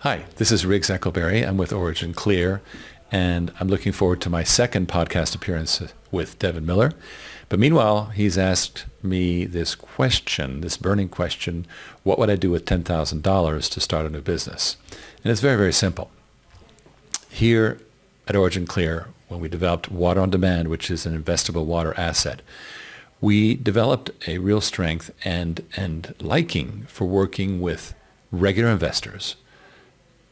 Hi, this is Riggs Eckelberry. I'm with OriginClear, and I'm looking forward to my second podcast appearance with Devin Miller. But meanwhile, he's asked me this question, this burning question: what would I do with $10,000 to start a new business? And it's very, very simple. Here at OriginClear, when we developed Water on Demand, which is an investable water asset, we developed a real strength and liking for working with regular investors,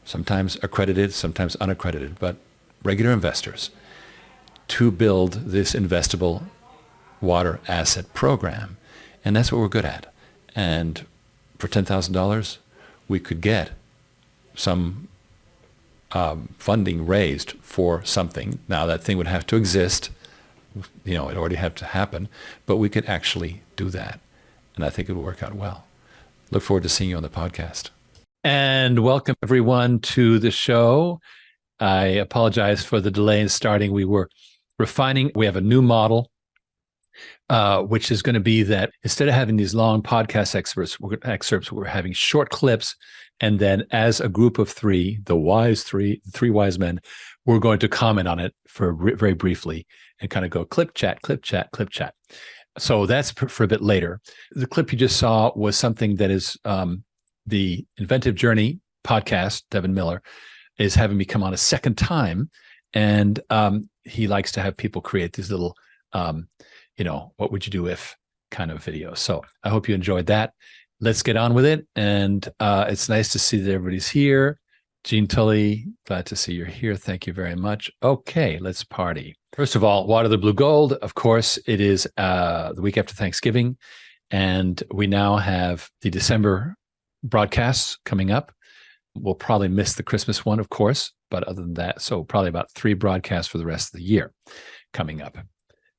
sometimes accredited, sometimes unaccredited, but regular investors, to build this investable water asset program. And that's what we're good at. And for $10,000, we could get some funding raised for something. Now, that thing would have to exist. It already had to happen, but we could actually do that. And I think it would work out well. Look forward to seeing you on the podcast. And welcome everyone to the show. I apologize for the delay in starting. We were refining. We have a new model, which is going to be that instead of having these long podcast excerpts, we're having short clips. And then as a group of three, the three wise men, we're going to comment on it for very briefly and kind of go clip chat, clip chat, clip chat. So that's for a bit later. The clip you just saw was something that is the Inventive Journey podcast. Devin Miller is having me come on a second time. And he likes to have people create these little, what would you do if kind of videos. So I hope you enjoyed that. Let's get on with it. And it's nice to see that everybody's here. Gene Tully, glad to see you're here. Thank you very much. Okay, let's party. First of all, Water the Blue Gold. Of course, it is the week after Thanksgiving. And we now have the December broadcasts coming up. We'll probably miss the Christmas one, of course, but other than that, so probably about 3 broadcasts for the rest of the year coming up.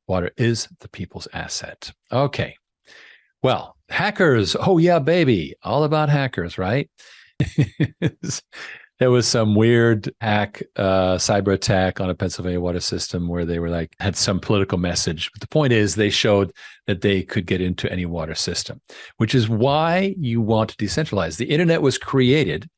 Water is the people's asset. Okay. Well, hackers. Oh, yeah, baby. All about hackers, right? There was some weird cyber attack on a Pennsylvania water system where they were had some political message. But the point is they showed that they could get into any water system, which is why you want to decentralize. The internet was created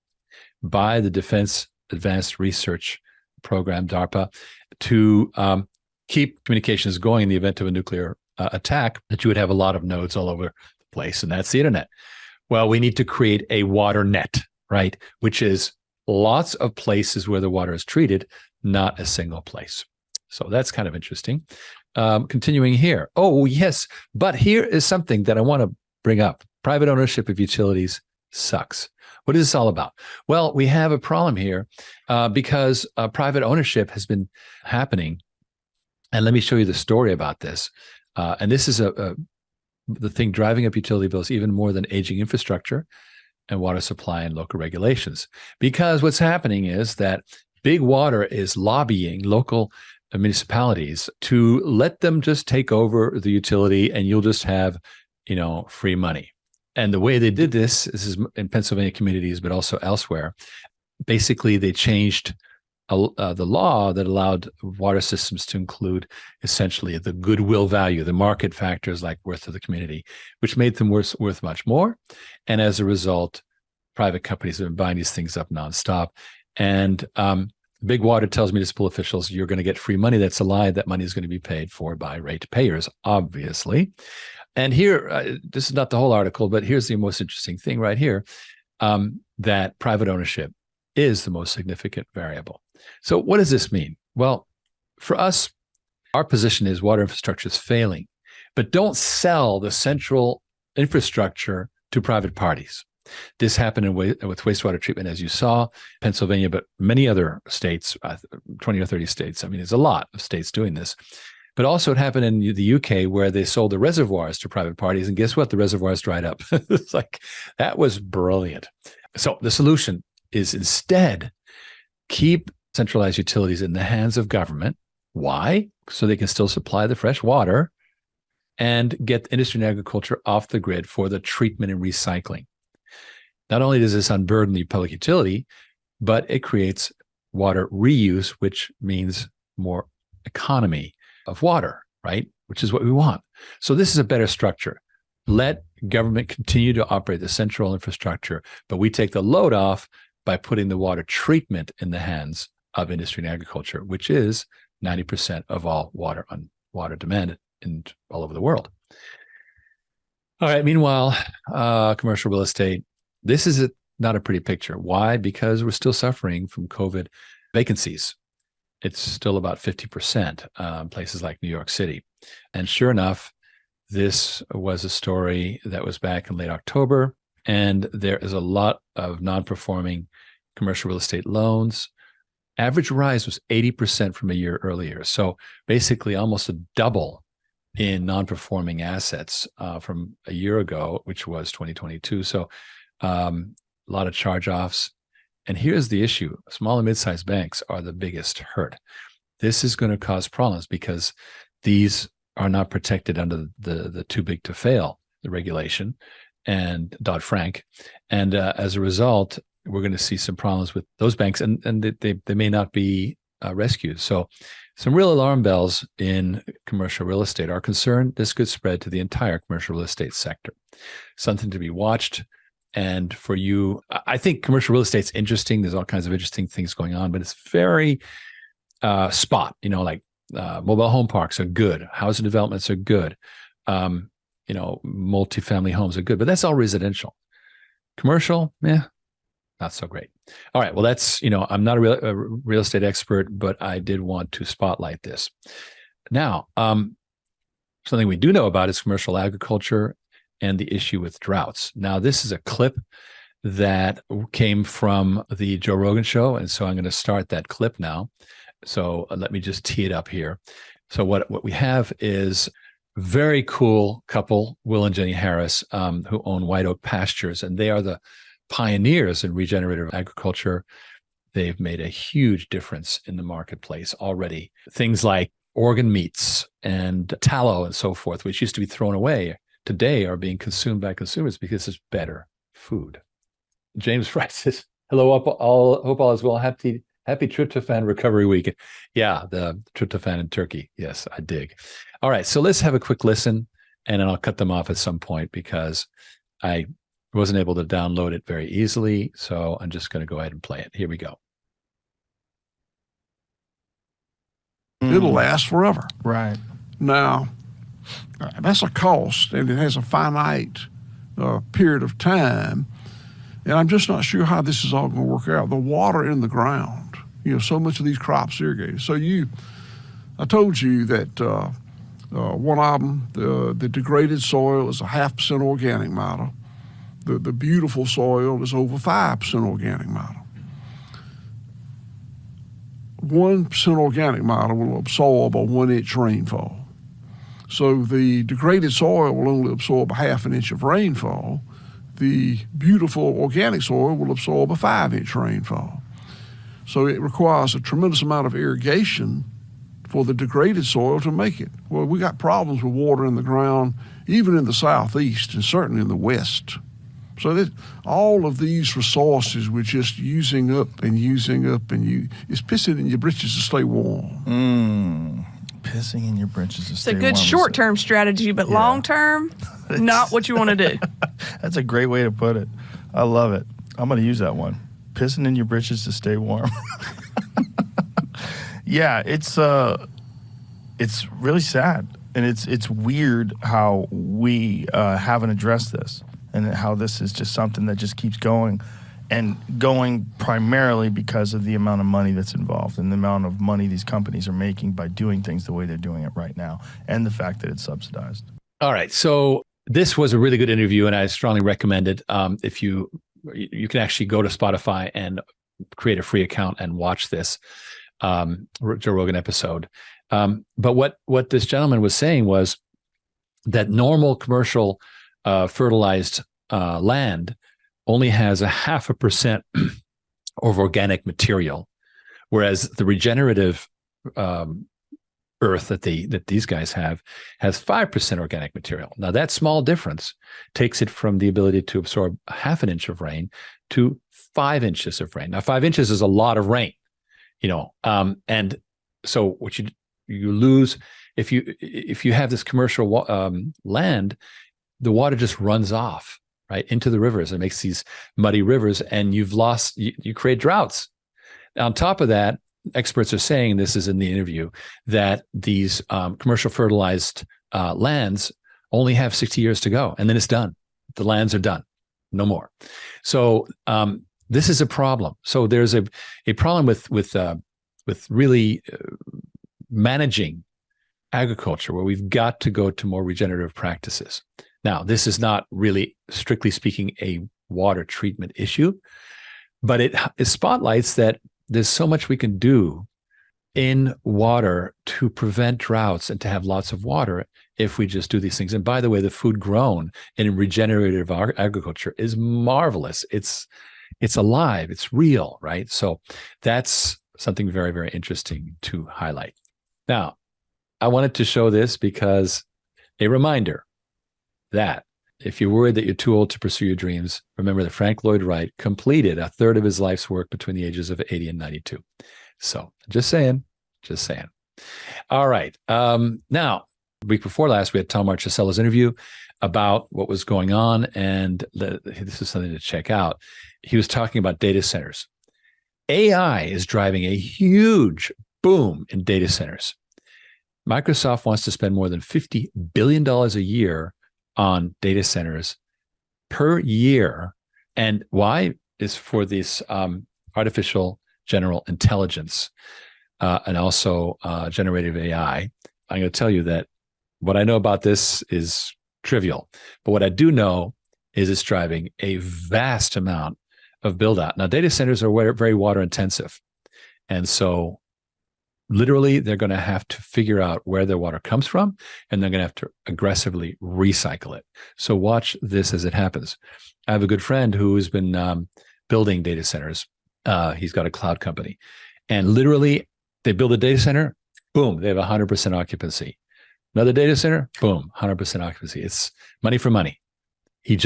by the Defense Advanced Research Program, DARPA, to keep communications going in the event of a nuclear attack, that you would have a lot of nodes all over the place, and that's the internet. Well, we need to create a water net, right? Which is lots of places where the water is treated, not a single place. So that's kind of interesting. Continuing here. Oh, yes. But here is something that I want to bring up. Private ownership of utilities sucks. What is this all about? Well, we have a problem here because private ownership has been happening. And let me show you the story about this. And this is the thing driving up utility bills even more than aging infrastructure and water supply and local regulations. Because what's happening is that big water is lobbying local municipalities to let them just take over the utility and you'll just have, free money. And the way they did this is in Pennsylvania communities, but also elsewhere. Basically, they changed the law that allowed water systems to include essentially the goodwill value, the market factors like worth to the community, which made them worth much more. And as a result, private companies have been buying these things up nonstop. And big water tells municipal officials, you're going to get free money. That's a lie. That money is going to be paid for by ratepayers, obviously. And here, this is not the whole article, but here's the most interesting thing right here, that private ownership is the most significant variable. So what does this mean? Well, for us, our position is water infrastructure is failing, but don't sell the central infrastructure to private parties. This happened with wastewater treatment, as you saw, Pennsylvania, but many other states, 20 or 30 states. I mean, there's a lot of states doing this. But also it happened in the UK where they sold the reservoirs to private parties. And guess what? The reservoirs dried up. It's that was brilliant. So the solution is instead keep centralized utilities in the hands of government. Why? So they can still supply the fresh water and get industry and agriculture off the grid for the treatment and recycling. Not only does this unburden the public utility, but it creates water reuse, which means more economy of water, right? Which is what we want. So this is a better structure. Let government continue to operate the central infrastructure, but we take the load off by putting the water treatment in the hands of industry and agriculture, which is 90% of all water demand all over the world. All right. Meanwhile, commercial real estate, this is not a pretty picture. Why? Because we're still suffering from COVID vacancies. It's still about 50%, places like New York City. And sure enough, this was a story that was back in late October, and there is a lot of non-performing commercial real estate loans. Average rise was 80% from a year earlier. So basically almost a double in non-performing assets from a year ago, which was 2022. So a lot of charge-offs. And here's the issue. Small and mid-sized banks are the biggest hurt. This is going to cause problems because these are not protected under the too big to fail, the regulation, and Dodd-Frank. And as a result, we're going to see some problems with those banks, and they may not be rescued. So some real alarm bells in commercial real estate are concerned this could spread to the entire commercial real estate sector. Something to be watched. And for you, I think commercial real estate's interesting. There's all kinds of interesting things going on, but it's very spot, like mobile home parks are good. Housing developments are good. Multifamily homes are good, but that's all residential. Commercial, not so great. All right. Well, that's, I'm not a real estate expert, but I did want to spotlight this. Now, something we do know about is commercial agriculture and the issue with droughts. Now, this is a clip that came from the Joe Rogan show. And so I'm going to start that clip now. So let me just tee it up here. So what we have is a very cool couple, Will and Jenny Harris, who own White Oak Pastures, and they are the pioneers in regenerative agriculture. They've made a huge difference in the marketplace already. Things like organ meats and tallow and so forth, which used to be thrown away, today are being consumed by consumers because it's better food. James Wright says, hello, hope all is well. Happy tryptophan recovery week. Yeah, the tryptophan in turkey. Yes, I dig. All right, so let's have a quick listen, and then I'll cut them off at some point because I wasn't able to download it very easily. So I'm just going to go ahead and play it. Here we go. It'll last forever. Right. Now, that's a cost, and it has a finite period of time. And I'm just not sure how this is all going to work out. The water in the ground, so much of these crops irrigated. So I told you that one of them, the degraded soil is a 0.5% organic matter. The beautiful soil is over 5% organic matter. 1% organic matter will absorb a 1-inch rainfall. So the degraded soil will only absorb a 0.5 inch of rainfall. The beautiful organic soil will absorb a 5-inch rainfall. So it requires a tremendous amount of irrigation for the degraded soil to make it. Well, we got problems with water in the ground, even in the southeast and certainly in the west. So that all of these resources we're just using up, and it's pissing in your britches to stay warm. Pissing in your britches to stay warm. It's a good short-term strategy, but long-term, not what you want to do. That's a great way to put it. I love it. I'm going to use that one. Pissing in your britches to stay warm. Yeah, it's really sad, and it's weird how we haven't addressed this, and how this is just something that just keeps going, and going primarily because of the amount of money that's involved and the amount of money these companies are making by doing things the way they're doing it right now, and the fact that it's subsidized. All right, so this was a really good interview, and I strongly recommend it. If you can actually go to Spotify and create a free account and watch this Joe Rogan episode. But what this gentleman was saying was that normal commercial fertilized land only has a 0.5% of organic material, whereas the regenerative earth that these guys have has 5% organic material. Now that small difference takes it from the ability to absorb a 0.5 inch of rain to 5 inches of rain. Now 5 inches is a lot of rain, and so what you lose if you have this commercial land, the water just runs off right, into the rivers. It makes these muddy rivers, and you create droughts. On top of that, experts are saying, this is in the interview, that these commercial fertilized lands only have 60 years to go, and then it's done. The lands are done, no more. So this is a problem. So there's a problem with really managing agriculture, where we've got to go to more regenerative practices. Now, this is not really, strictly speaking, a water treatment issue, but it spotlights that there's so much we can do in water to prevent droughts and to have lots of water if we just do these things. And by the way, the food grown in regenerative agriculture is marvelous. It's alive, it's real, right? So that's something very, very interesting to highlight. Now, I wanted to show this because a reminder that if you're worried that you're too old to pursue your dreams, remember that Frank Lloyd Wright completed a third of his life's work between the ages of 80 and 92. So just saying. All right. Now, the week before last, we had Tom Marchesella's interview about what was going on, and this is something to check out. He was talking about data centers. AI is driving a huge boom in data centers. Microsoft wants to spend more than $50 billion a year on data centers per year. And why? Is for this artificial general intelligence and also generative AI. I'm going to tell you that what I know about this is trivial, but what I do know is it's driving a vast amount of build out. Now, data centers are very water intensive. And so literally, they're going to have to figure out where their water comes from, and they're going to have to aggressively recycle it. So watch this as it happens. I have a good friend who has been building data centers. He's got a cloud company. And literally, they build a data center, boom, they have 100% occupancy. Another data center, boom, 100% occupancy. It's money for money. He's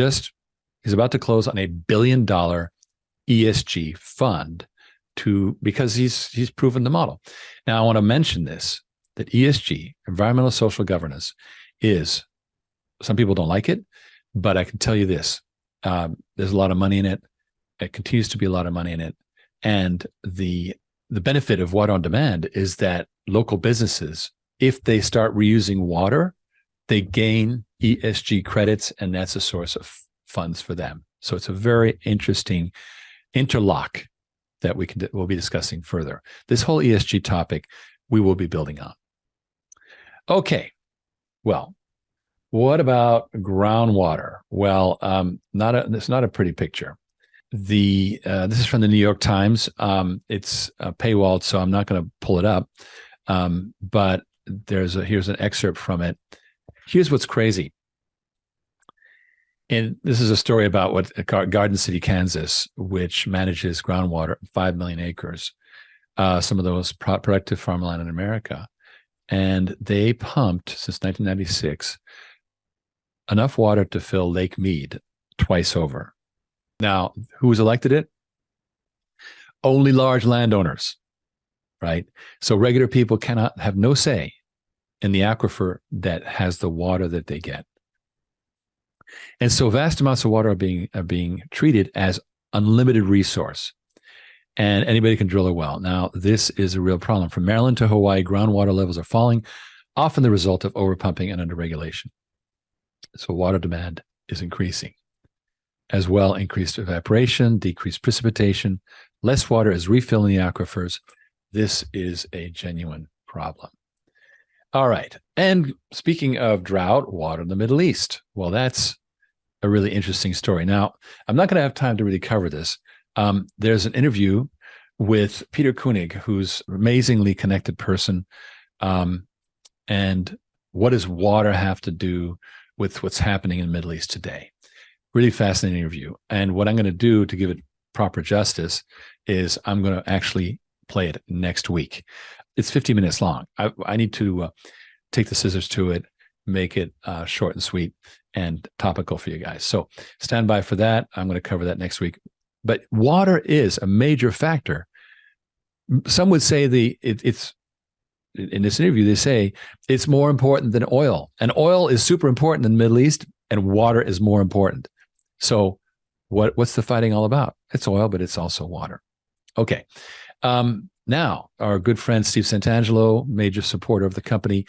about to close on $1 billion ESG fund because he's proven the model. Now, I want to mention this, that ESG, environmental social governance, is, some people don't like it, but I can tell you this, there's a lot of money in it. It continues to be a lot of money in it. And the benefit of water on demand is that local businesses, if they start reusing water, they gain ESG credits, and that's a source of funds for them. So it's a very interesting interlock that we'll be discussing further. This whole ESG topic we will be building on. Okay, well, what about groundwater? Well, it's not a pretty picture. This is from the New York Times. It's paywalled, so I'm not going to pull it up. But here's an excerpt from it. Here's what's crazy. And this is a story about Garden City, Kansas, which manages groundwater, 5 million acres, some of the most productive farmland in America. And they pumped, since 1996, enough water to fill Lake Mead twice over. Now, who's elected it? Only large landowners, right? So regular people have no say in the aquifer that has the water that they get. And so vast amounts of water are being treated as unlimited resource, and anybody can drill a well. Now, this is a real problem. From Maryland to Hawaii, groundwater levels are falling, often the result of overpumping and underregulation. So water demand is increasing. As well, increased evaporation, decreased precipitation, less water is refilling the aquifers. This is a genuine problem. All right. And speaking of drought, water in the Middle East. Well, that's a really interesting story. Now, I'm not going to have time to really cover this. There's an interview with Peter Koenig, who's an amazingly connected person. And what does water have to do with what's happening in the Middle East today? Really fascinating interview. And what I'm going to do to give it proper justice is I'm going to actually play it next week. It's 50 minutes long. I need to take the scissors to it, make it short and sweet and topical for you guys. So stand by for that. I'm going to cover that next week. But water is a major factor. Some would say it's in this interview, they say it's more important than oil. And oil is super important in the Middle East, and water is more important. So what's the fighting all about? It's oil, but it's also water. Okay. Now, our good friend Steve Santangelo, major supporter of the company,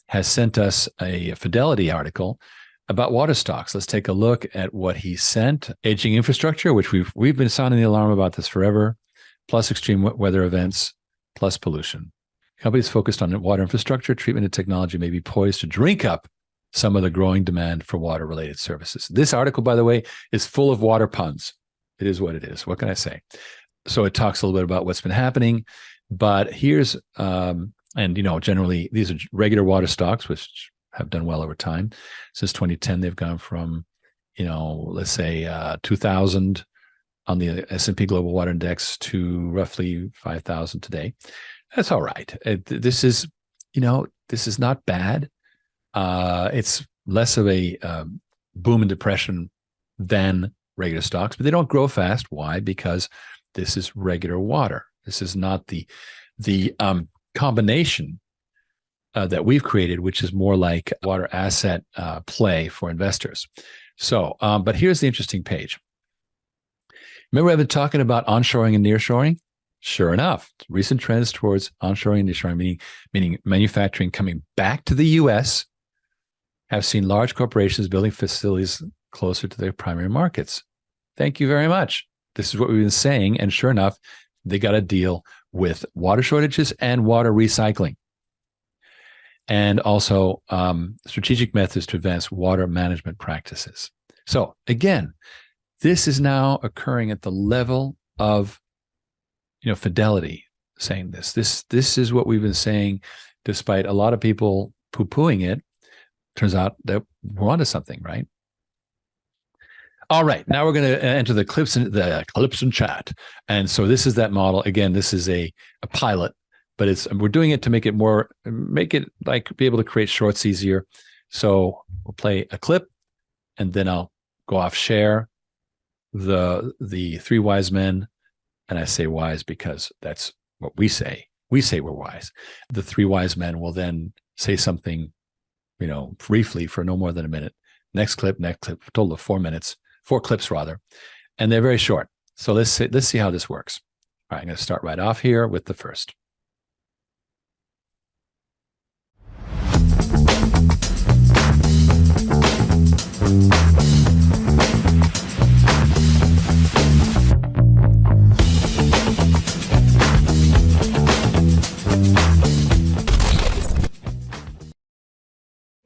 has sent us a Fidelity article about water stocks. Let's take a look at what he sent. Aging infrastructure, which we've been sounding the alarm about this forever, plus extreme weather events, plus pollution. Companies focused on water infrastructure, treatment, and technology may be poised to drink up some of the growing demand for water-related services. This article, by the way, is full of water puns. It is what it is. What can I say? So it talks a little bit about what's been happening, but here's, generally these are regular water stocks, which have done well over time. Since 2010, they've gone from, let's say 2,000 on the S&P Global Water Index to roughly 5,000 today. That's all right. This is not bad. It's less of a boom and depression than regular stocks, but they don't grow fast. Why? Because this is regular water. This is not the combination that we've created, which is more like water asset play for investors. So, but here's the interesting page. Remember I've been talking about onshoring and nearshoring? Sure enough, recent trends towards onshoring and nearshoring, meaning manufacturing coming back to the U.S., have seen large corporations building facilities closer to their primary markets. Thank you very much. This is what we've been saying. And sure enough, they got to deal with water shortages and water recycling. And also strategic methods to advance water management practices. So again, this is now occurring at the level of, Fidelity saying this. This is what we've been saying, despite a lot of people poo-pooing it. Turns out that we're onto something, right? All right, now we're going to enter the clips and chat. And so this is that model. Again, this is a pilot, but we're doing it to make it be able to create shorts easier. So we'll play a clip, and then I'll go off share the three wise men. And I say wise because that's what we say. We say we're wise. The three wise men will then say something, briefly for no more than a minute. Next clip, total of 4 minutes, 4 clips rather. And they're very short. So let's see how this works. All right, I'm going to start right off here with the first.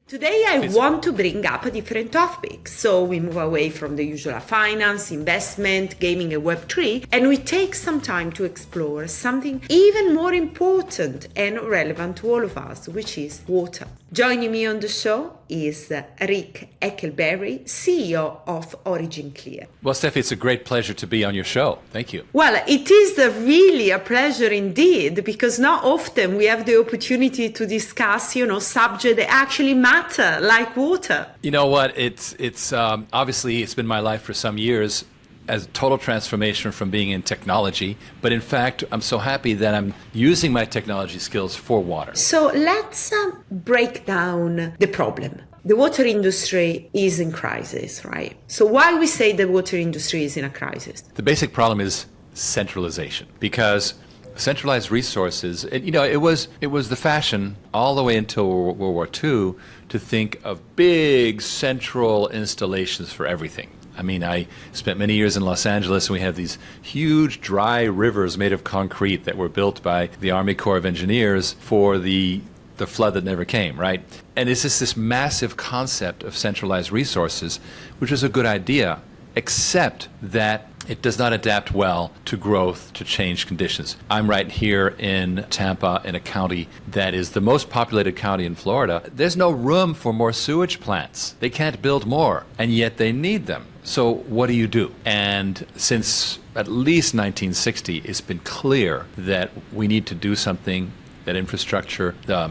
Today I want to bring up a different topic. So we move away from the usual finance, investment, gaming and Web3, and we take some time to explore something even more important and relevant to all of us, which is water. Joining me on the show is Rick Eckelberry, CEO of OriginClear. Well, Steffi, it's a great pleasure to be on your show. Thank you. Well, it is really a pleasure indeed, because not often we have the opportunity to discuss, subjects that actually matter, like water. You know what? It's obviously it's been my life for some years as a total transformation from being in technology. But in fact, I'm so happy that I'm using my technology skills for water. So let's break down the problem. The water industry is in crisis, right? So why we say the water industry is in a crisis? The basic problem is centralization, because centralized resources, it was the fashion all the way until World War II to think of big central installations for everything. I mean, I spent many years in Los Angeles, and we have these huge dry rivers made of concrete that were built by the Army Corps of Engineers for the flood that never came, right? And it's just this massive concept of centralized resources, which is a good idea, except that it does not adapt well to growth, to change conditions. I'm right here in Tampa, in a county that is the most populated county in Florida. There's no room for more sewage plants. They can't build more, and yet they need them. So what do? And since at least 1960, it's been clear that we need to do something, that infrastructure, the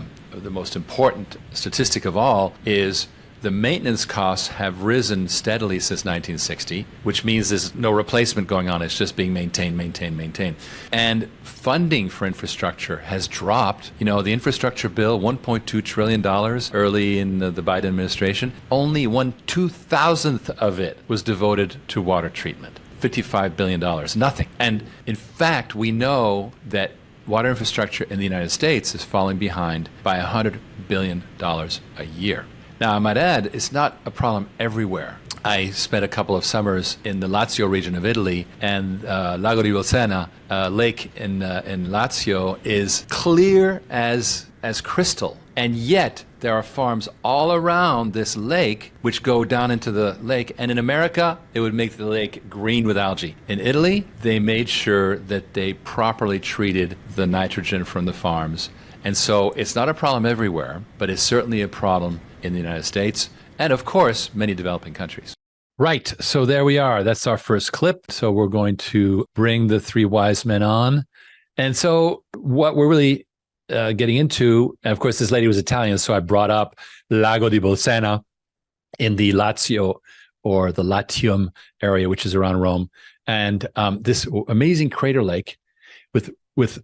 most important statistic of all is the maintenance costs have risen steadily since 1960, which means there's no replacement going on. It's just being maintained. And funding for infrastructure has dropped. You know, the infrastructure bill, $1.2 trillion early in the Biden administration, only 1/2000th of it was devoted to water treatment. $55 billion, nothing. And in fact, we know that water infrastructure in the United States is falling behind by $100 billion a year. Now, I might add, it's not a problem everywhere. I spent a couple of summers in the Lazio region of Italy, and Lago di Bolsena lake in Lazio is clear as crystal. And yet, there are farms all around this lake which go down into the lake. And in America, it would make the lake green with algae. In Italy, they made sure that they properly treated the nitrogen from the farms. And so it's not a problem everywhere, but it's certainly a problem in the United States and, of course, many developing countries. Right. So there we are. That's our first clip. So we're going to bring the three wise men on. And so what we're really getting into, and of course, this lady was Italian, so I brought up Lago di Bolsena in the Lazio or the Latium area, which is around Rome, and this amazing crater lake with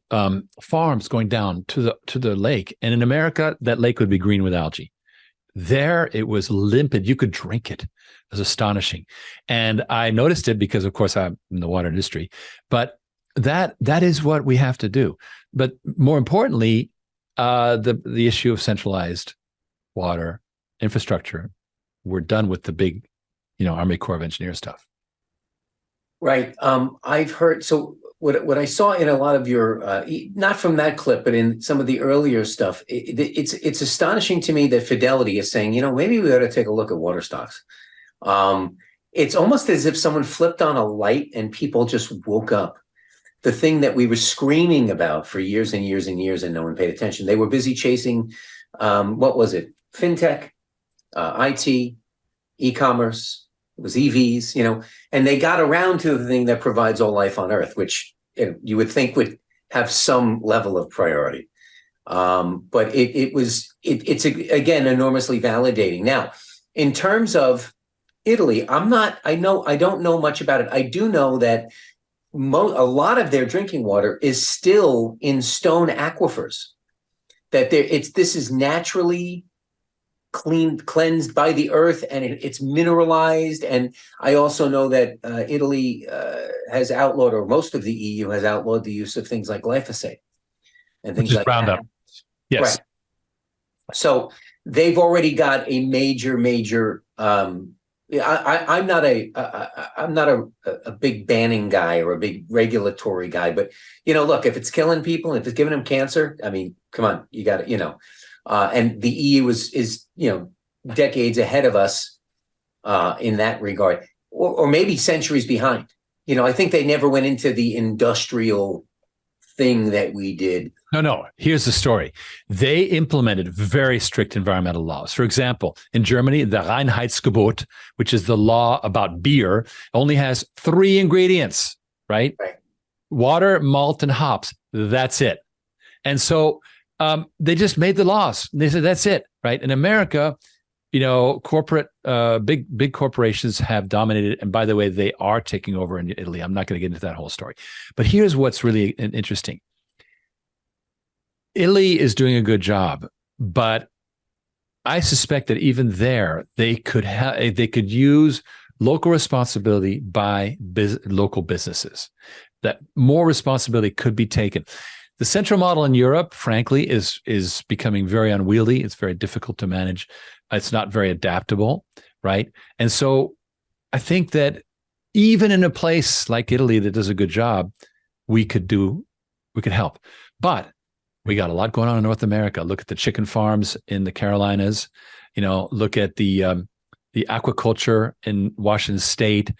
farms going down to the lake. And in America, that lake would be green with algae. There, it was limpid. You could drink it. It was astonishing, and I noticed it because, of course, I'm in the water industry, but that is what we have to do. But more importantly, the issue of centralized water infrastructure. We're done with the big, Army Corps of Engineers stuff. Right. I've heard. So what I saw in a lot of your, not from that clip, but in some of the earlier stuff, it's astonishing to me that Fidelity is saying, maybe we ought to take a look at water stocks. It's almost as if someone flipped on a light and people just woke up. The thing that we were screaming about for years and years and years and no one paid attention. They were busy chasing, what was it? Fintech, IT, e-commerce, it was EVs, and they got around to the thing that provides all life on Earth, which you would think would have some level of priority. But it's again, enormously validating. Now, in terms of Italy, I don't know much about it. I do know that a lot of their drinking water is still in stone aquifers. That this is naturally cleansed by the earth, and it's mineralized. And I also know that Italy has outlawed, or most of the EU has outlawed, the use of things like glyphosate and things like Roundup. that. Yes. Right. So they've already got a major. I'm not a big banning guy or a big regulatory guy, but look, if it's killing people, if it's giving them cancer, I mean, come on, you got to, and the EU is decades ahead of us in that regard, or maybe centuries behind. I think they never went into the industrial thing that we did. No. Here's the story. They implemented very strict environmental laws. For example, in Germany, the Reinheitsgebot, which is the law about beer, only has 3 ingredients, right? Water, malt, and hops. That's it. And so they just made the laws. They said, that's it, right? In America, corporate, big corporations have dominated. And by the way, they are taking over in Italy. I'm not going to get into that whole story. But here's what's really interesting. Italy is doing a good job, but I suspect that even there they could use local responsibility by local businesses. That more responsibility could be taken. The central model in Europe, frankly, is becoming very unwieldy. It's very difficult to manage. It's not very adaptable, right? And so I think that even in a place like Italy that does a good job, we could help. But we got a lot going on in North America. Look at the chicken farms in the Carolinas. Look at the aquaculture in Washington State.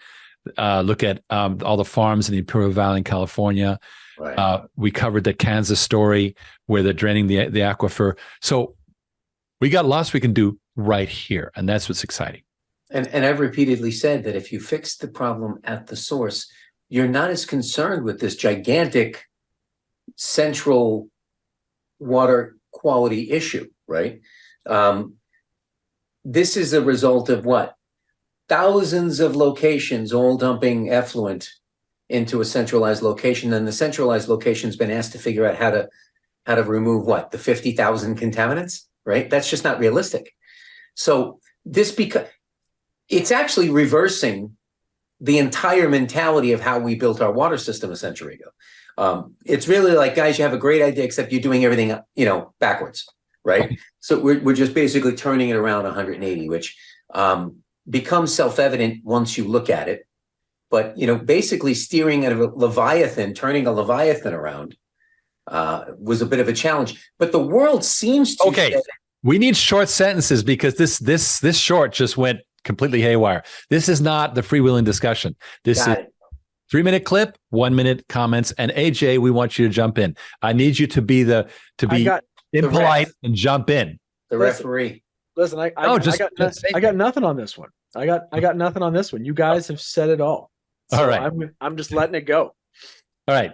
Look at all the farms in the Imperial Valley in California. Right. We covered the Kansas story where they're draining the aquifer. So we got lots we can do right here, and that's what's exciting. And I've repeatedly said that if you fix the problem at the source, you're not as concerned with this gigantic central water quality issue, right? this is a result of what? Thousands of locations all dumping effluent into a centralized location. And the centralized location's been asked to figure out how to remove what? The 50,000 contaminants, right? That's just not realistic. So it's actually reversing the entire mentality of how we built our water system a century ago. It's really like, guys, you have a great idea, except you're doing everything, backwards, right? So we're just basically turning it around 180, which becomes self-evident once you look at it. But, basically steering a Leviathan, turning a Leviathan around was a bit of a challenge. But the world seems to Okay. We need short sentences because this short just went completely haywire. This is not the freewheeling discussion. This is 3-minute clip, 1-minute comments, and AJ, we want you to jump in. I need you to be impolite and jump in. The referee. Listen, I got nothing on this one. I got nothing on this one. You guys have said it all. So all right. I'm just letting it go. All right.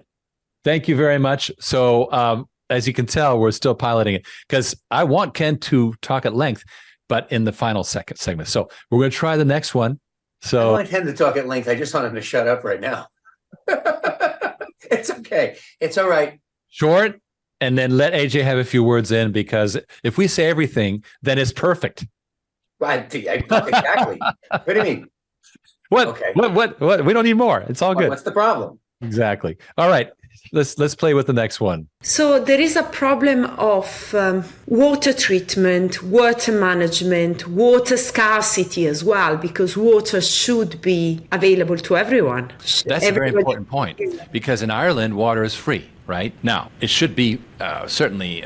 Thank you very much. So as you can tell, we're still piloting it because I want Ken to talk at length, but in the final segment. So we're going to try the next one. So I want him to talk at length. I just want him to shut up right now. It's okay. It's all right. Short, and then let AJ have a few words in, because if we say everything, then it's perfect. Right. Exactly. What do you mean? What? Okay. What? We don't need more. It's all good. What's the problem? Exactly. All right. Let's play with the next one. So there is a problem of water treatment, water management, water scarcity as well, because water should be available to everyone. That's a very important point, because in Ireland, water is free, right? Now, it should be certainly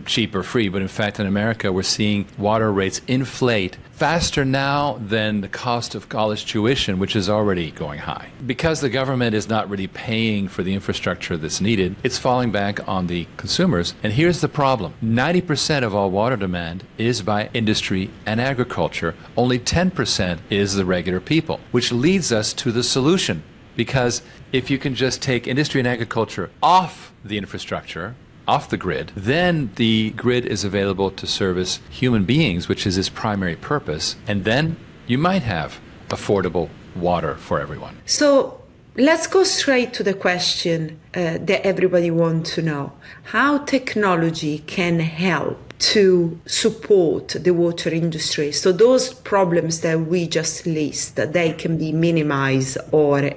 cheap or free, but in fact, in America, we're seeing water rates inflate faster now than the cost of college tuition, which is already going high. Because the government is not really paying for the infrastructure that's needed, it's falling back on the consumers. And here's the problem. 90% of all water demand is by industry and agriculture. Only 10% is the regular people, which leads us to the solution. Because if you can just take industry and agriculture off the infrastructure, off the grid, then the grid is available to service human beings, which is its primary purpose. And then you might have affordable water for everyone. So let's go straight to the question that everybody wants to know. How technology can help to support the water industry, so those problems that we just list, that they can be minimized or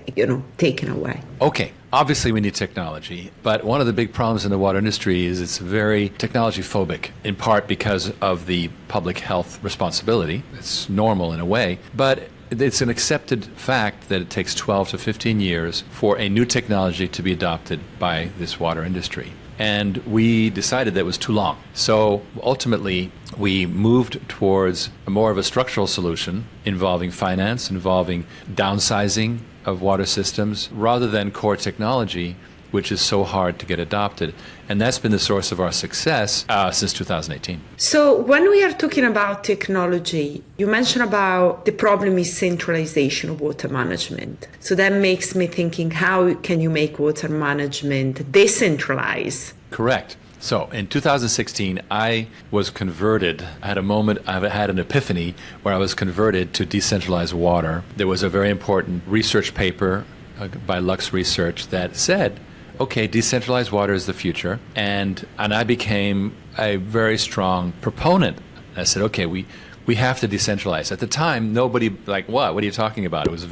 taken away. Okay, obviously we need technology, but one of the big problems in the water industry is it's very technology phobic, in part because of the public health responsibility. It's normal in a way, but it's an accepted fact that it takes 12 to 15 years for a new technology to be adopted by this water industry. And we decided that was too long. So ultimately, we moved towards more of a structural solution involving finance, involving downsizing of water systems, rather than core technology, which is so hard to get adopted. And that's been the source of our success since 2018. So when we are talking about technology, you mentioned about the problem is centralization of water management. So that makes me thinking, how can you make water management decentralized? Correct. So in 2016, I was converted. I had a moment, I had an epiphany where I was converted to decentralized water. There was a very important research paper by Lux Research that said, okay, decentralized water is the future. And I became a very strong proponent. I said, okay, we have to decentralize. At the time, nobody what are you talking about? I was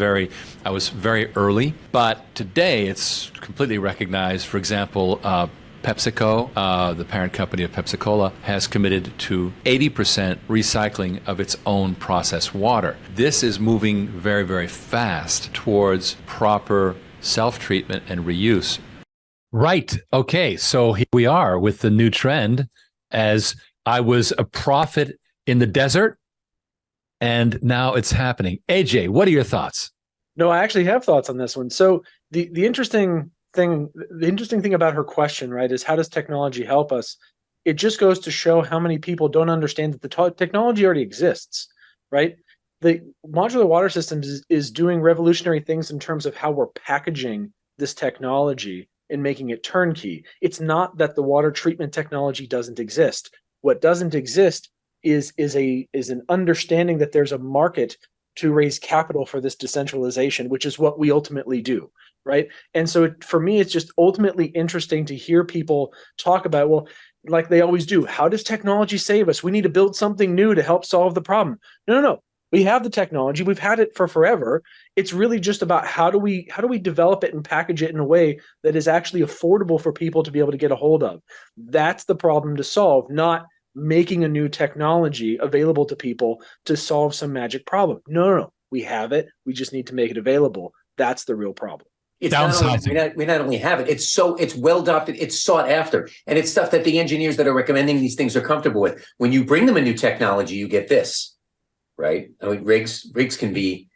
very early, but today it's completely recognized. For example, PepsiCo, the parent company of Pepsi-Cola, has committed to 80% recycling of its own processed water. This is moving very, very fast towards proper self-treatment and reuse. Right. Okay. So here we are with the new trend, as I was a prophet in the desert, and now it's happening. AJ, what are your thoughts? No, I actually have thoughts on this one. So the interesting thing about her question, right, is how does technology help us? It just goes to show how many people don't understand that the technology already exists, right? The modular water systems is doing revolutionary things in terms of how we're packaging this technology and making it turnkey. It's not that the water treatment technology doesn't exist. What doesn't exist is an understanding that there's a market to raise capital for this decentralization, which is what we ultimately do, right? And so for me, it's just ultimately interesting to hear people talk about, well, like they always do, how does technology save us? We need to build something new to help solve the problem. No. We have the technology. We've had it for forever. It's really just about how do we develop it and package it in a way that is actually affordable for people to be able to get a hold of. That's the problem to solve, not making a new technology available to people to solve some magic problem. No. We have it. We just need to make it available. That's the real problem. It's we not only have it, it's well adopted, it's sought after, and it's stuff that the engineers that are recommending these things are comfortable with. When you bring them a new technology, you get this, right? I mean, Riggs can be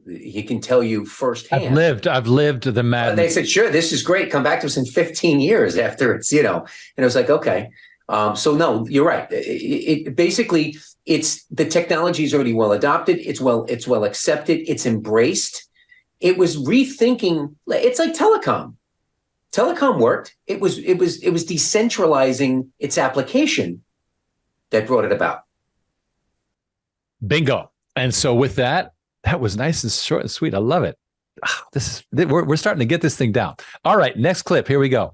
he can tell you firsthand. I've lived the madness. They said, sure, this is great. Come back to us in 15 years after it's, and it was like, okay. So no, you're right. It basically, it's the technology is already well adopted. It's well accepted. It's embraced. It was rethinking. It's like telecom. Telecom worked. It was decentralizing its application that brought it about. Bingo. And so with that was nice and short and sweet. I love it. We're starting to get this thing down. All right, next clip. Here we go.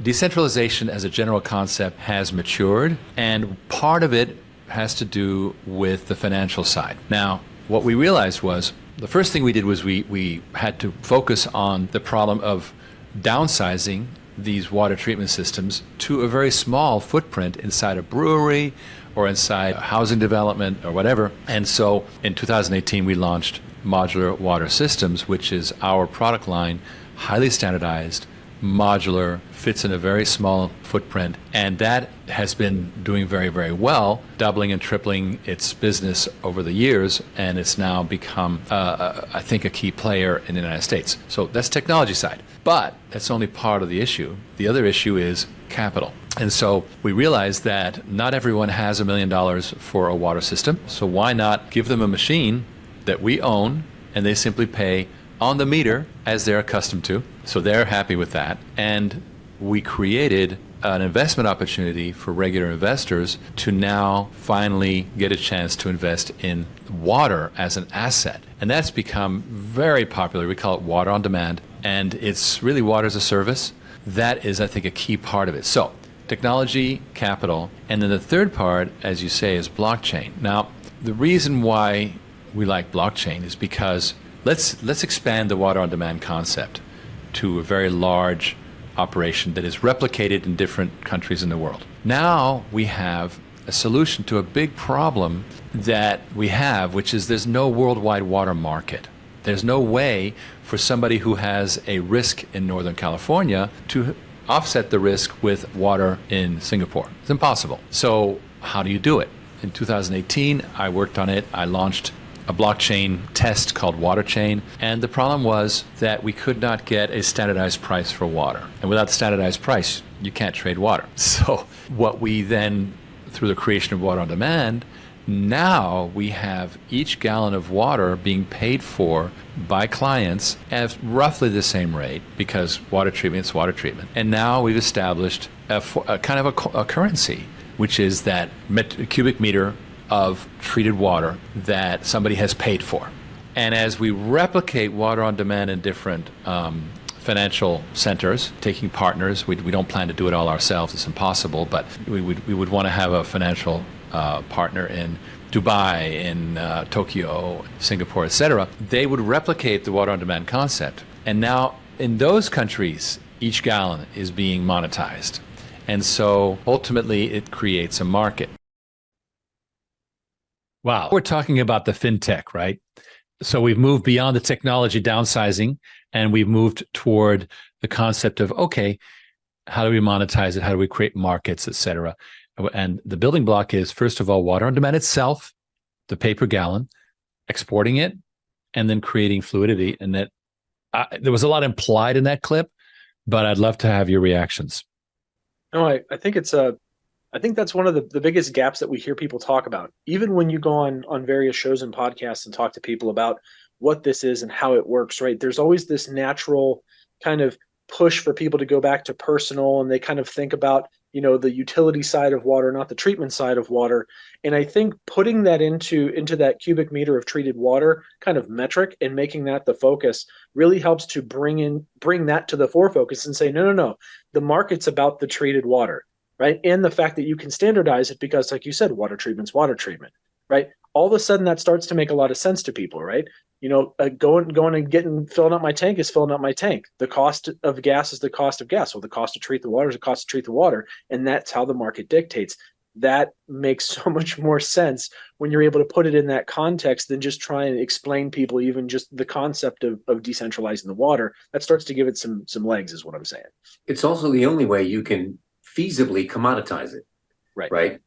Decentralization as a general concept has matured, and part of it has to do with the financial side. Now, what we realized was the first thing we did was we had to focus on the problem of downsizing these water treatment systems to a very small footprint inside a brewery or inside a housing development or whatever. And so in 2018, we launched Modular Water Systems, which is our product line, highly standardized, modular, fits in a very small footprint, and that has been doing very, very well, doubling and tripling its business over the years, and it's now become, I think, a key player in the United States. So that's technology side, but that's only part of the issue. The other issue is capital. And so we realized that not everyone has $1 million for a water system, so why not give them a machine that we own, and they simply pay on the meter as they're accustomed to. So they're happy with that. And we created an investment opportunity for regular investors to now finally get a chance to invest in water as an asset. And that's become very popular. We call it water on demand. And it's really water as a service. That is, I think, a key part of it. So technology, capital, and then the third part, as you say, is blockchain. Now, the reason why we like blockchain is because let's expand the water on demand concept to a very large operation that is replicated in different countries in the world. Now we have a solution to a big problem that we have, which is there's no worldwide water market. There's no way for somebody who has a risk in Northern California to offset the risk with water in Singapore. It's impossible. So how do you do it? In 2018, I worked on it. I launched a blockchain test called WaterChain, and the problem was that we could not get a standardized price for water. And without the standardized price, you can't trade water. So what we then, through the creation of Water on Demand, now we have each gallon of water being paid for by clients at roughly the same rate, because water treatment is water treatment. And now we've established a kind of a currency, which is that cubic meter of treated water that somebody has paid for. And as we replicate water on demand in different financial centers, taking partners, we don't plan to do it all ourselves, it's impossible, but we would want to have a financial partner in Dubai, in Tokyo, Singapore, etc. They would replicate the water on demand concept. And now in those countries, each gallon is being monetized. And so ultimately it creates a market. Wow. We're talking about the fintech, right? So we've moved beyond the technology downsizing, and we've moved toward the concept of, okay, how do we monetize it? How do we create markets, et cetera? And the building block is, first of all, water on demand itself, the pay per gallon, exporting it, and then creating fluidity. And that there was a lot implied in that clip, but I'd love to have your reactions. No, I think I think that's one of the biggest gaps that we hear people talk about. Even when you go on various shows and podcasts and talk to people about what this is and how it works, right? There's always this natural kind of push for people to go back to personal, and they kind of think about the utility side of water, not the treatment side of water. And I think putting that into that cubic meter of treated water kind of metric and making that the focus really helps to bring that to the forefocus and say, no, the market's about the treated water, right? And the fact that you can standardize it because, like you said, water treatment's water treatment, right? All of a sudden that starts to make a lot of sense to people, right? Going and filling up my tank is filling up my tank. The cost of gas is the cost of gas. Well, the cost to treat the water is the cost to treat the water. And that's how the market dictates. That makes so much more sense when you're able to put it in that context than just try and explain people even just the concept of decentralizing the water. That starts to give it some legs, is what I'm saying. It's also the only way you can feasibly commoditize it. Right.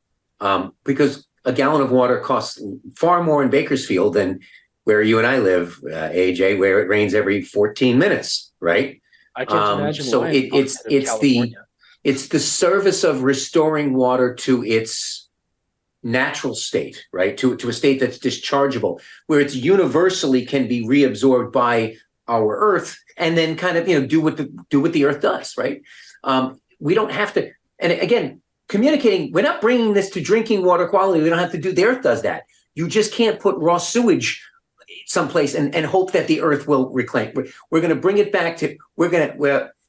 Because a gallon of water costs far more in Bakersfield than where you and I live, AJ, where it rains every 14 minutes, right? I can't imagine. So it's the service of restoring water to its natural state, right? To a state that's dischargeable, where it's universally can be reabsorbed by our Earth, and then kind of do what the Earth does, right? We don't have to. And again, communicating, we're not bringing this to drinking water quality. We don't have to do. The Earth does that. You just can't put raw sewage someplace and hope that the Earth will reclaim. We're going to bring it back to. We're going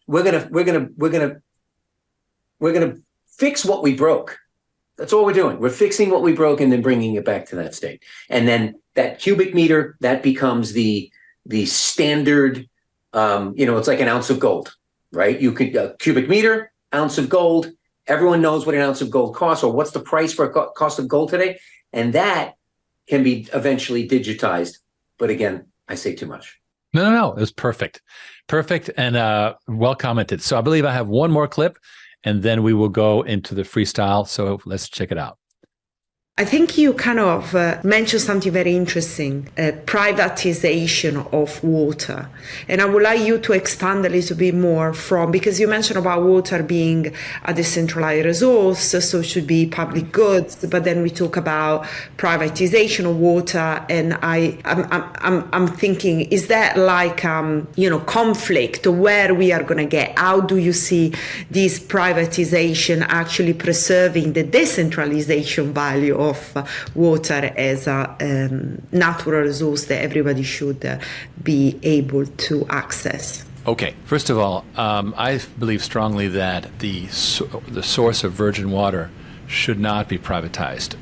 to fix what we broke. That's all we're doing. We're fixing what we broke and then bringing it back to that state. And then that cubic meter, that becomes the standard. It's like an ounce of gold, right? You could cubic meter, ounce of gold. Everyone knows what an ounce of gold costs, or what's the price for a cost of gold today, and that can be eventually digitized. But again, I say too much. No. It was perfect, and well commented. So I believe I have one more clip, and then we will go into the freestyle. So let's check it out. I think you kind of mentioned something very interesting, privatization of water. And I would like you to expand a little bit more because you mentioned about water being a decentralized resource, so it should be public goods. But then we talk about privatization of water, and I'm thinking, is that like conflict where we are going to get? How do you see this privatization actually preserving the decentralization value of water as a natural resource that everybody should be able to access? Okay, first of all, I believe strongly that the source of virgin water should not be privatized.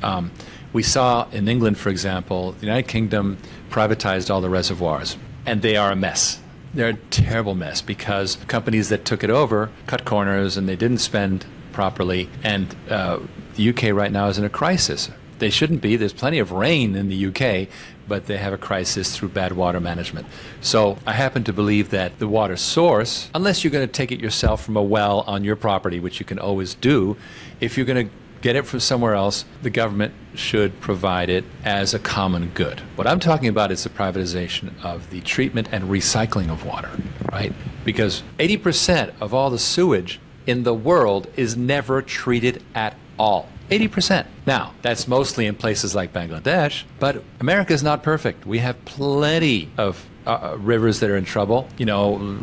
We saw in England, for example, the United Kingdom privatized all the reservoirs, and they are a mess. They're a terrible mess because companies that took it over cut corners and they didn't spend properly, and the UK right now is in a crisis. They shouldn't be. There's plenty of rain in the UK, but they have a crisis through bad water management. So I happen to believe that the water source, unless you're going to take it yourself from a well on your property, which you can always do, if you're going to get it from somewhere else, the government should provide it as a common good. What I'm talking about is the privatization of the treatment and recycling of water, right? Because 80% of all the sewage in the world is never treated at all. 80%. Now, that's mostly in places like Bangladesh, but America is not perfect. We have plenty of rivers that are in trouble,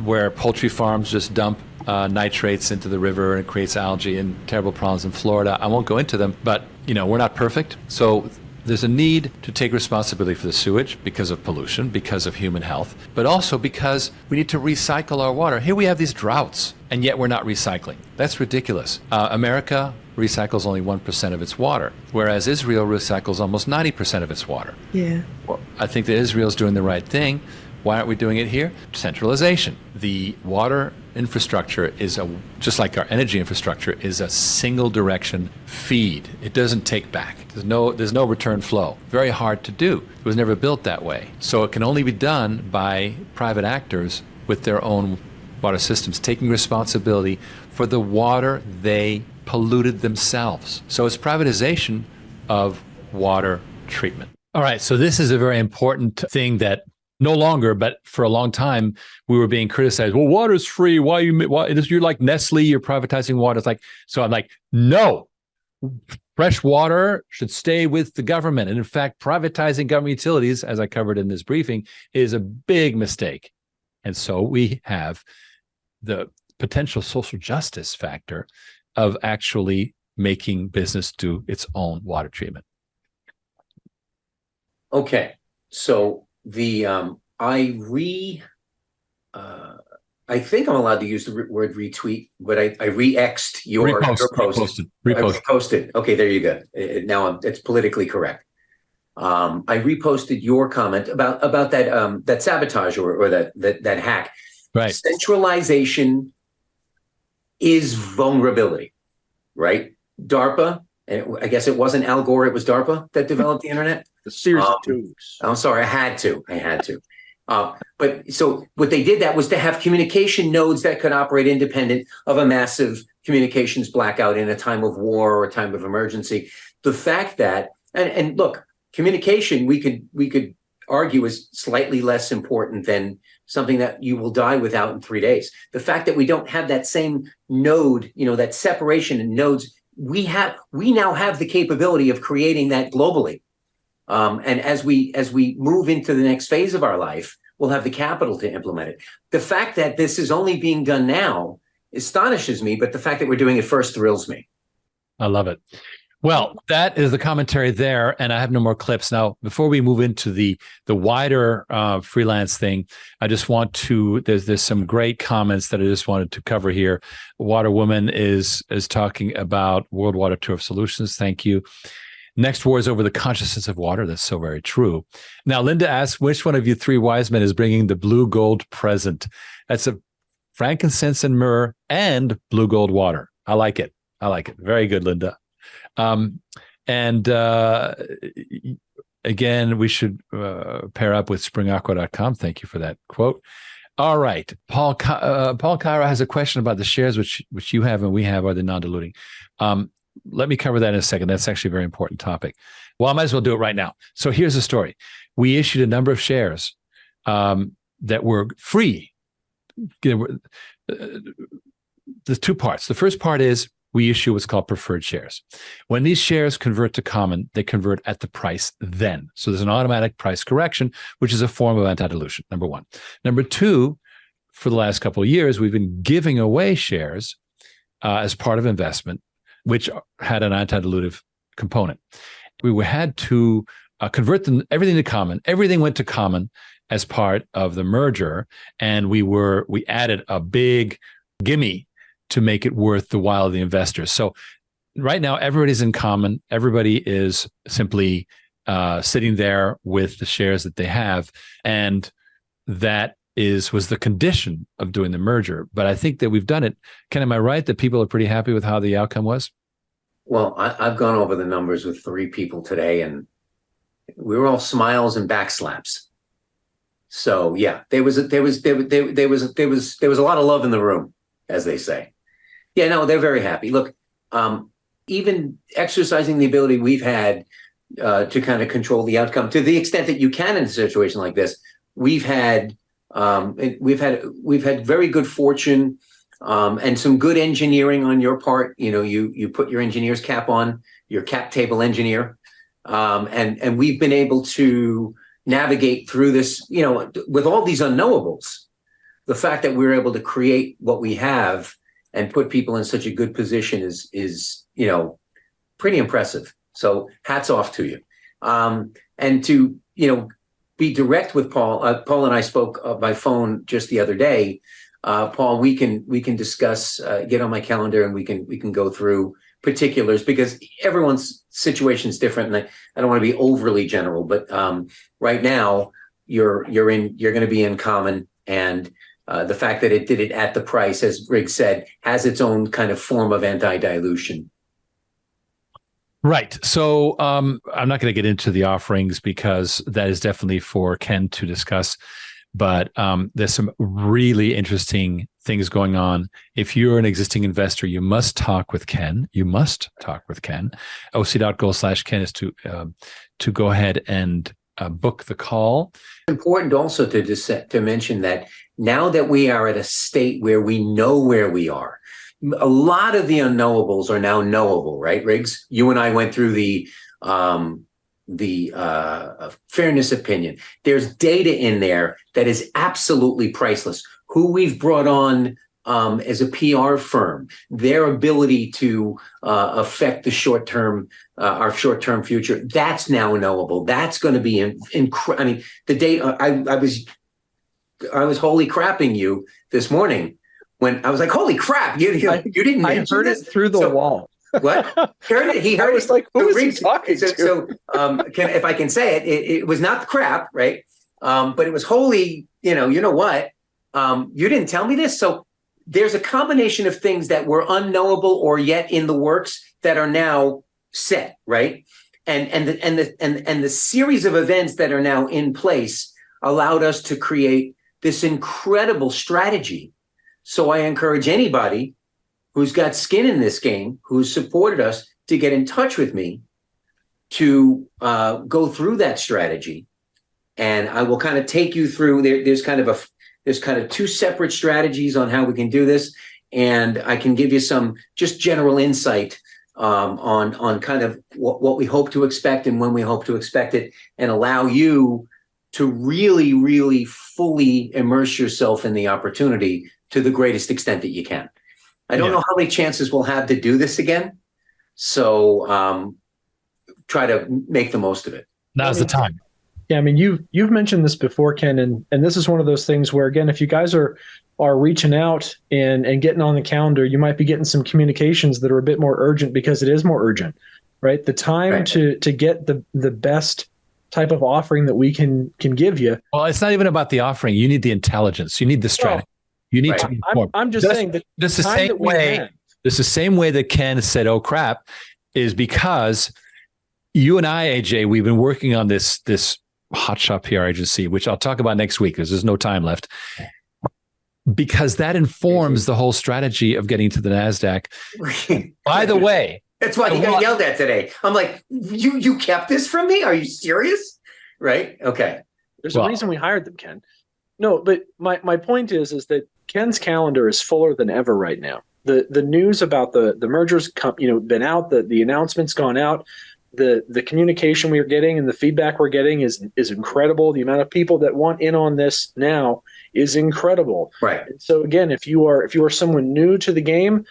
where poultry farms just dump nitrates into the river and it creates algae and terrible problems in Florida. I won't go into them, but, we're not perfect. So there's a need to take responsibility for the sewage because of pollution, because of human health, but also because we need to recycle our water. Here we have these droughts, and yet we're not recycling. That's ridiculous. America recycles only 1% of its water, whereas Israel recycles almost 90% of its water. Yeah. Well, I think that Israel's doing the right thing. Why aren't we doing it here? Centralization. The water infrastructure is just like our energy infrastructure, is a single direction feed. It doesn't take back. There's no return flow. Very hard to do. It was never built that way. So it can only be done by private actors with their own water systems, taking responsibility for the water they polluted themselves. So it's privatization of water treatment. All right, so this is a very important thing that no longer, but for a long time, we were being criticized. Well, water's free. Why you're like Nestle, you're privatizing water. It's like, so I'm like, no, fresh water should stay with the government. And in fact, privatizing government utilities, as I covered in this briefing, is a big mistake. And so we have the potential social justice factor of actually making business do its own water treatment. Okay, so I think I'm allowed to use the word retweet, but I re-X'd your post. Reposted. Okay, there you go. Now it's politically correct. I reposted your comment about that sabotage or that hack. Right. Centralization is vulnerability, right? DARPA, and I guess it wasn't Al Gore, it was DARPA that developed the internet. The series of tubes. I'm sorry, I had to. But so what they did that was to have communication nodes that could operate independent of a massive communications blackout in a time of war or a time of emergency. The fact that, and look, communication, we could argue is slightly less important than something that you will die without in 3 days. The fact that we don't have that same node, that separation in nodes, we now have the capability of creating that globally. And as we move into the next phase of our life, we'll have the capital to implement it. The fact that this is only being done now astonishes me, but the fact that we're doing it first thrills me. I love it. Well, that is the commentary there, and I have no more clips. Now, before we move into the wider freelance thing, I just want to, there's some great comments that I just wanted to cover here. Water Woman is talking about World Water Tour of Solutions. Thank you. Next war is over the consciousness of water. That's so very true. Now, Linda asks, which one of you three wise men is bringing the blue gold present? That's a frankincense and myrrh and blue gold water. I like it. Very good, Linda. Again, we should pair up with springaqua.com. Thank you for that quote. All right. Paul Kyra has a question about the shares which you have and we have, are they non-diluting? Let me cover that in a second. That's actually a very important topic. Well, I might as well do it right now. So here's the story. We issued a number of shares that were free. There's two parts. The first part is we issue what's called preferred shares. When these shares convert to common, they convert at the price then. So there's an automatic price correction, which is a form of anti-dilution, number one. Number two, for the last couple of years, we've been giving away shares as part of investment, which had an anti-dilutive component. We had to convert everything to common. Everything went to common as part of the merger, and we added a big gimme to make it worth the while of the investors. So right now, everybody's in common. Everybody is simply sitting there with the shares that they have, and that was the condition of doing the merger. But I think that we've done it. Ken, am I right that people are pretty happy with how the outcome was? Well, I've gone over the numbers with 3 people today, and we were all smiles and backslaps. So yeah, there was a lot of love in the room, as they say. Yeah, no, they're very happy. Look, even exercising the ability we've had to kind of control the outcome to the extent that you can in a situation like this, we've had very good fortune. And some good engineering on your part. You put your engineer's cap on, your cap table engineer, and we've been able to navigate through this. With all these unknowables, the fact that we're able to create what we have and put people in such a good position is pretty impressive. So hats off to you. And to be direct with Paul. Paul and I spoke by phone just the other day. Paul, we can discuss, get on my calendar, and we can go through particulars because everyone's situation is different, and I don't want to be overly general, but right now you're going to be in common, and the fact that it did it at the price, as Riggs said, has its own kind of form of anti-dilution. Right. So I'm not going to get into the offerings because that is definitely for Ken to discuss. But there's some really interesting things going on. If you're an existing investor, you must talk with Ken. OC.gold/Ken is to go ahead and book the call. It's important also to mention that now that we are at a state where we know where we are, a lot of the unknowables are now knowable, right, Riggs? You and I went through the fairness opinion. There's data in there that is absolutely priceless. Who we've brought on as a PR firm, their ability to affect the short-term, our short-term future, that's now knowable. That's going to be I mean, the day I was holy crapping you this morning when I was like, holy crap, you didn't mention I heard this? it through the wall. What? Heard it? He heard I was it. like, who is he talking to? So if I can say it, it was not the crap, right? But it was holy, you know what? You didn't tell me this. So there's a combination of things that were unknowable or yet in the works that are now set, right? And the series of events that are now in place allowed us to create this incredible strategy. So I encourage anybody who's got skin in this game, who's supported us, to get in touch with me to go through that strategy. And I will kind of take you through, there's kind of two separate strategies on how we can do this. And I can give you some just general insight on kind of what we hope to expect and when we hope to expect it, and allow you to really, really fully immerse yourself in the opportunity to the greatest extent that you can. I don't know how many chances we'll have to do this again. So try to make the most of it. Now's the time. Yeah, I mean, you've mentioned this before, Ken, and this is one of those things where, again, if you guys are reaching out and getting on the calendar, you might be getting some communications that are a bit more urgent because it is more urgent, right? The time to get the best type of offering that we can give you. Well, it's not even about the offering. You need the intelligence. You need the strategy. You need to be informed. I'm just saying that just the same way. Just the same way that Ken said, "Oh crap," is because you and I, AJ, we've been working on this hotshot PR agency, which I'll talk about next week because there's no time left. Because that informs the whole strategy of getting to the NASDAQ. By the way, that's why he got yelled at today. I'm like, you kept this from me? Are you serious? Right? Okay. There's a reason we hired them, Ken. No, but my point is that Ken's calendar is fuller than ever right now. The news about the mergers been out, the announcement's gone out. The communication we are getting and the feedback we're getting is incredible. The amount of people that want in on this now is incredible. Right. And so again, if you are someone new to the game,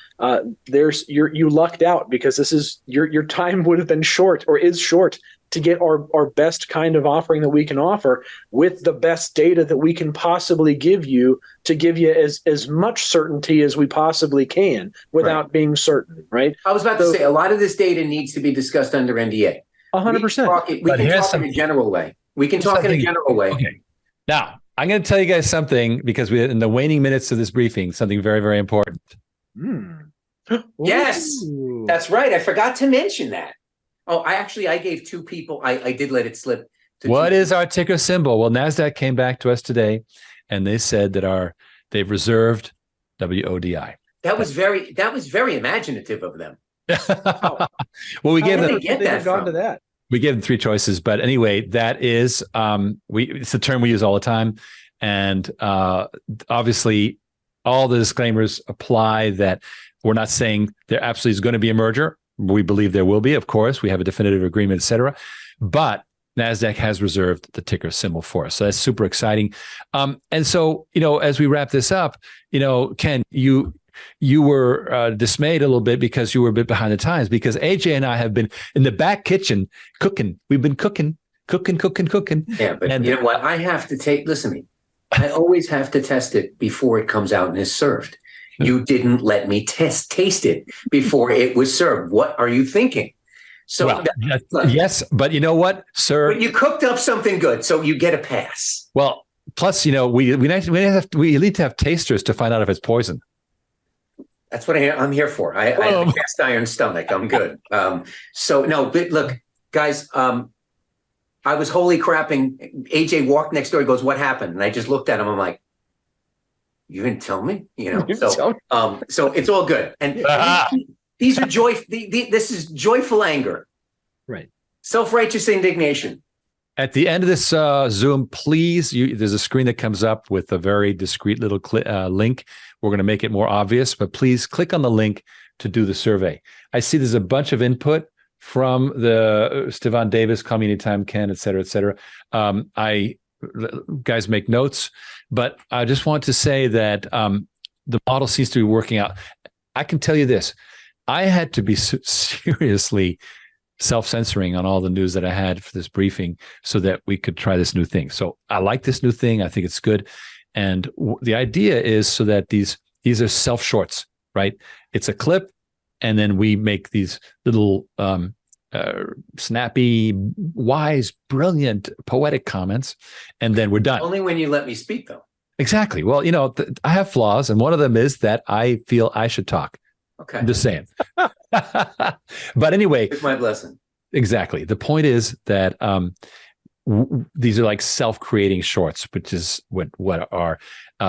you lucked out because this is your time would have been short or is short to get our best kind of offering that we can offer with the best data that we can possibly give you to give you as much certainty as we possibly can without being certain, right? I was about to say, a lot of this data needs to be discussed under NDA. 100%. We can talk in a general way. We can talk in a general way. Okay. Now, I'm going to tell you guys something because we in the waning minutes of this briefing, something very, very important. Yes, that's right. I forgot to mention that. Oh, I gave two people. I did let it slip. What is our ticker symbol? Well, NASDAQ came back to us today, and they said that they've reserved WODI. That was very imaginative of them. Well, we gave them. We gave them three choices, but anyway, that is it's a term we use all the time, and obviously, all the disclaimers apply. That we're not saying there absolutely is going to be a merger. We believe there will be, of course. We have a definitive agreement, et cetera. But NASDAQ has reserved the ticker symbol for us. So that's super exciting. And so, as we wrap this up, Ken, you were dismayed a little bit because you were a bit behind the times because AJ and I have been in the back kitchen cooking. We've been cooking. Yeah, but you know what? I have to listen to me. I always have to test it before it comes out and is served. You didn't let me taste it before it was served. What are you thinking? So yes, but you know what, sir? But you cooked up something good, so you get a pass. Well, plus, we need to have tasters to find out if it's poison. That's what I'm here for. I have a cast iron stomach. I'm good. So no, but look, guys, I was holy crapping. AJ walked next door. He goes, "What happened?" And I just looked at him. I'm like, "You didn't tell me," So it's all good. And these are this is joyful anger, right? Self-righteous indignation. At the end of this Zoom, please, there's a screen that comes up with a very discreet little link. We're going to make it more obvious, but please click on the link to do the survey. I see there's a bunch of input from the Stevan Davis, Call Me Anytime, Ken, et cetera, et cetera. Guys make notes, but I just want to say that the model seems to be working out. I can tell you this: I had to be seriously self-censoring on all the news that I had for this briefing so that we could try this new thing. So I like this new thing. I think it's good. And the idea is so that these are self-shorts, right? It's a clip, and then we make these little snappy, wise, brilliant, poetic comments, and then we're done. Only when you let me speak, though. Exactly. Well, I have flaws, and one of them is that I feel I should talk. Okay. I'm just saying. But anyway, With my blessing. exactly. The point is that these are like self-creating shorts, which is what our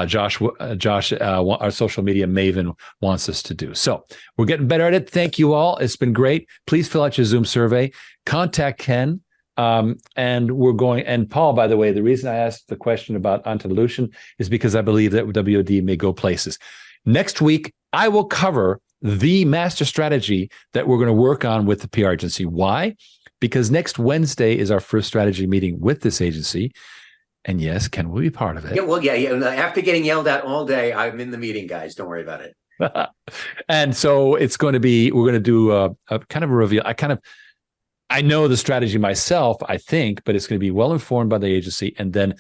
Josh, our social media maven wants us to do. So we're getting better at it. Thank you all. It's been great. Please fill out your Zoom survey. Contact Ken. And we're going, and Paul, by the way, the reason I asked the question about anti-dilution is because I believe that WOD may go places. Next week, I will cover the master strategy that we're going to work on with the PR agency. Why? Because next Wednesday is our first strategy meeting with this agency. And yes, Ken will be part of it. Yeah, well, yeah. After getting yelled at all day, I'm in the meeting, guys. Don't worry about it. And so it's going to be, we're going to do a kind of a reveal. I know the strategy myself, I think, but it's going to be well informed by the agency, and then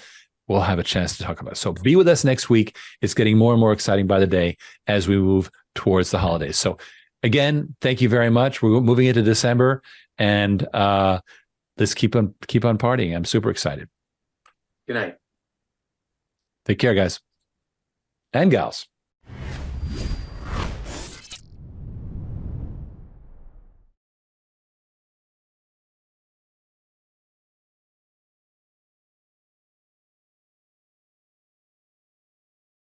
we'll have a chance to talk about it. So be with us next week. It's getting more and more exciting by the day as we move towards the holidays. So again, thank you very much. We're moving into December, and let's keep on partying. I'm super excited. Good night. Take care, guys and gals.